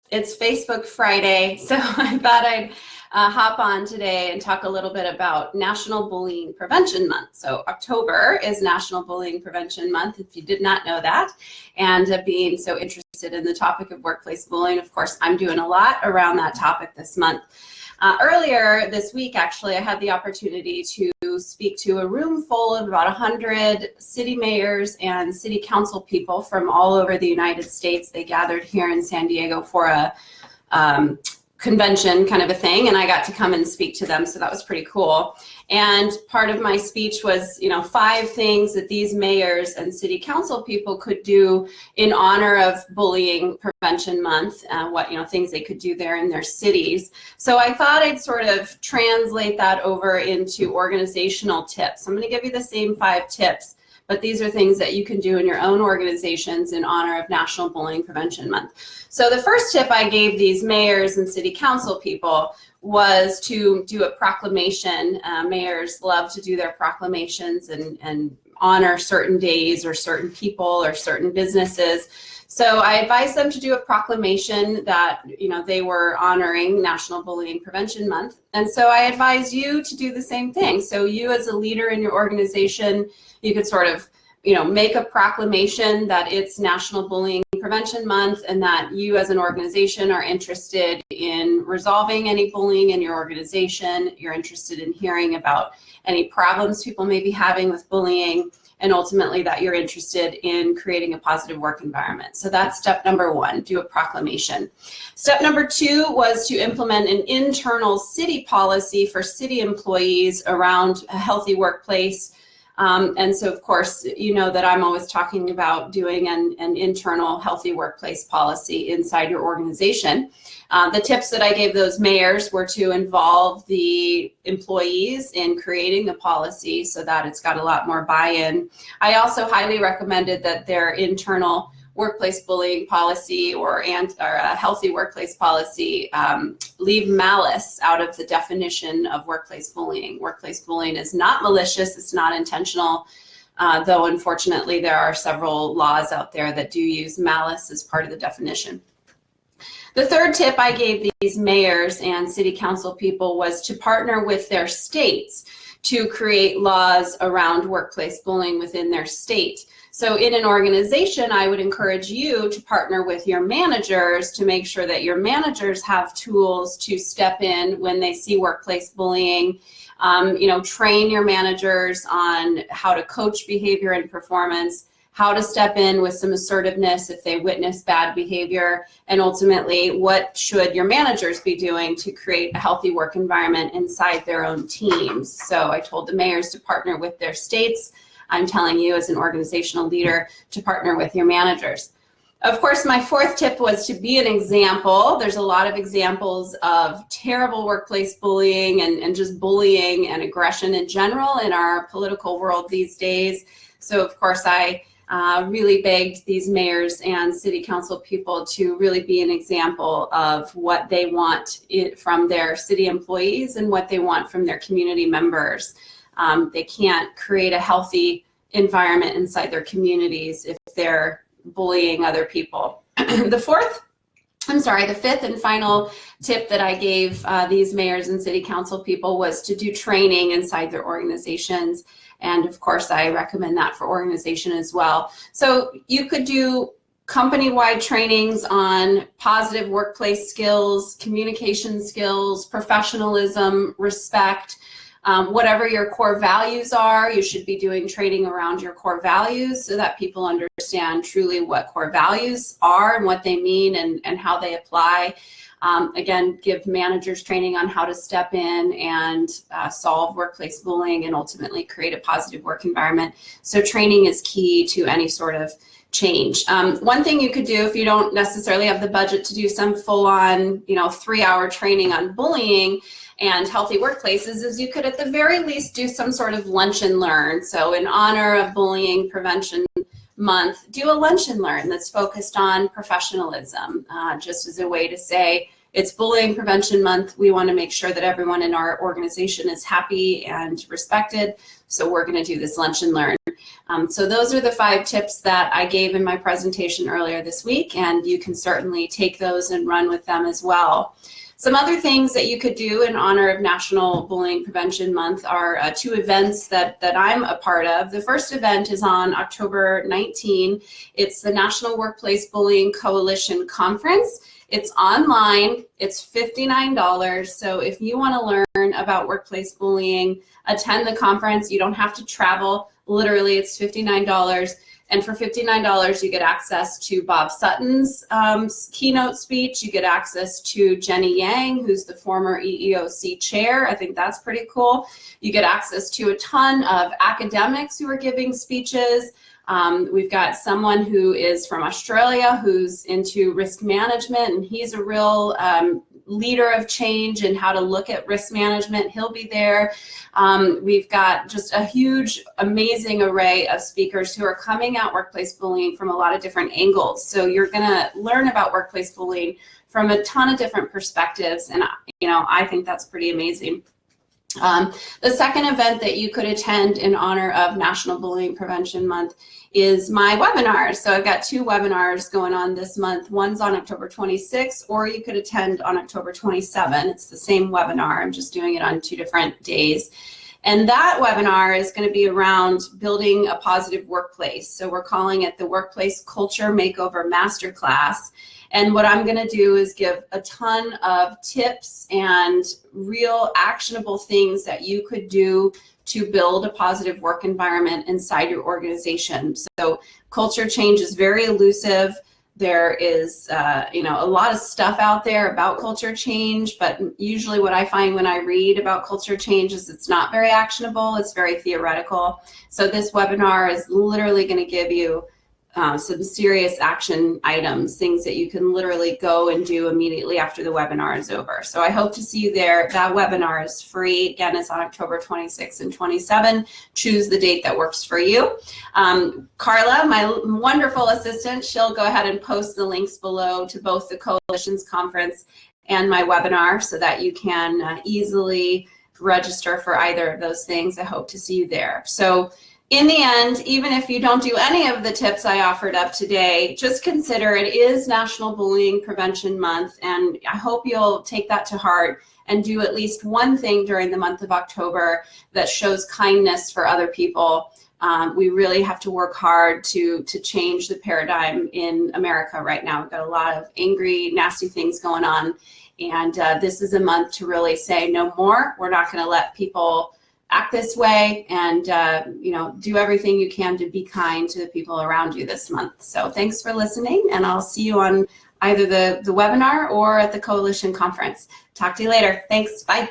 It's Facebook Friday, so I thought I'd hop on today and talk a little bit about National Bullying Prevention Month. So October is National Bullying Prevention Month, if you did not know that. And being so interested in the topic of workplace bullying, of course, I'm doing a lot around that topic this month. Earlier this week, actually, I had the opportunity to speak to a room full of about 100 city mayors and city council people from all over the United States. They gathered here in San Diego for a convention kind of a thing, and I got to come and speak to them, so that was pretty cool. And part of my speech was, 5 things that these mayors and city council people could do in honor of Bullying Prevention Month, what things they could do there in their cities. So I thought I'd sort of translate that over into organizational tips. I'm going to give you the same 5 tips, but these are things that you can do in your own organizations in honor of National Bullying Prevention Month. So the first tip I gave these mayors and city council people was to do a proclamation. Mayors love to do their proclamations and honor certain days or certain people or certain businesses. So I advised them to do a proclamation that they were honoring National Bullying Prevention Month. And so I advise you to do the same thing. So you as a leader in your organization, you could sort of make a proclamation that it's National Bullying Prevention Month and that you as an organization are interested in resolving any bullying in your organization. You're interested in hearing about any problems people may be having with bullying, and ultimately that you're interested in creating a positive work environment. So that's step number 1, do a proclamation. Step number 2 was to implement an internal city policy for city employees around a healthy workplace. And so, of course, you know that I'm always talking about doing an internal healthy workplace policy inside your organization. The tips that I gave those mayors were to involve the employees in creating the policy so that it's got a lot more buy-in. I also highly recommended that their internal workplace bullying policy or a healthy workplace policy leave malice out of the definition of workplace bullying. Workplace bullying is not malicious, it's not intentional, though unfortunately there are several laws out there that do use malice as part of the definition. The third tip I gave these mayors and city council people was to partner with their states to create laws around workplace bullying within their state. So in an organization, I would encourage you to partner with your managers to make sure that your managers have tools to step in when they see workplace bullying. Train your managers on how to coach behavior and performance, how to step in with some assertiveness if they witness bad behavior, and ultimately, what should your managers be doing to create a healthy work environment inside their own teams. So I told the mayors to partner with their states. I'm telling you as an organizational leader to partner with your managers. Of course, my 4th tip was to be an example. There's a lot of examples of terrible workplace bullying and just bullying and aggression in general in our political world these days. So of course, I really begged these mayors and city council people to really be an example of what they want from their city employees and what they want from their community members. They can't create a healthy environment inside their communities if they're bullying other people. The 5th and final tip that I gave these mayors and city council people was to do training inside their organizations. And of course, I recommend that for organization as well. So you could do company-wide trainings on positive workplace skills, communication skills, professionalism, respect. Whatever your core values are, you should be doing training around your core values so that people understand truly what core values are and what they mean and how they apply. Again, give managers training on how to step in and solve workplace bullying and ultimately create a positive work environment. So training is key to any sort of change. One thing you could do if you don't necessarily have the budget to do some full-on, 3-hour training on bullying and healthy workplaces is you could at the very least do some sort of lunch and learn. So in honor of Bullying Prevention Month, do a lunch and learn that's focused on professionalism, just as a way to say, it's Bullying Prevention Month. We want to make sure that everyone in our organization is happy and respected. So we're going to do this lunch and learn. So those are the 5 tips that I gave in my presentation earlier this week, and you can certainly take those and run with them as well. Some other things that you could do in honor of National Bullying Prevention Month are 2 events that I'm a part of. The first event is on October 19. It's the National Workplace Bullying Coalition Conference. It's online, it's $59. So if you want to learn about workplace bullying, attend the conference. You don't have to travel. Literally, it's $59. And for $59, you get access to Bob Sutton's keynote speech. You get access to Jenny Yang, who's the former EEOC chair. I think that's pretty cool. You get access to a ton of academics who are giving speeches. We've got someone who is from Australia who's into risk management, and he's a real leader of change and how to look at risk management. He'll be there. We've got just a huge, amazing array of speakers who are coming at workplace bullying from a lot of different angles. So you're going to learn about workplace bullying from a ton of different perspectives, and I think that's pretty amazing. The second event that you could attend in honor of National Bullying Prevention Month is my webinars. So I've got 2 webinars going on this month. One's on October 26th, or you could attend on October 27th. It's the same webinar. I'm just doing it on 2 different days. And that webinar is going to be around building a positive workplace. So we're calling it the Workplace Culture Makeover Masterclass. And what I'm going to do is give a ton of tips and real actionable things that you could do to build a positive work environment inside your organization. So culture change is very elusive. There is, a lot of stuff out there about culture change, but usually what I find when I read about culture change is it's not very actionable. It's very theoretical. So this webinar is literally going to give you some serious action items, things that you can literally go and do immediately after the webinar is over. So I hope to see you there. That webinar is free. Again, it's on October 26 and 27. Choose the date that works for you. Carla, my wonderful assistant, she'll go ahead and post the links below to both the Coalition's conference and my webinar so that you can easily register for either of those things. I hope to see you there. So in the end, even if you don't do any of the tips I offered up today, just consider it is National Bullying Prevention Month, and I hope you'll take that to heart and do at least one thing during the month of October that shows kindness for other people. We really have to work hard to change the paradigm in America right now. We've got a lot of angry, nasty things going on, and this is a month to really say no more. We're not going to let people act this way, and do everything you can to be kind to the people around you this month. So thanks for listening, and I'll see you on either the webinar or at the Coalition conference. Talk to you later. Thanks. Bye.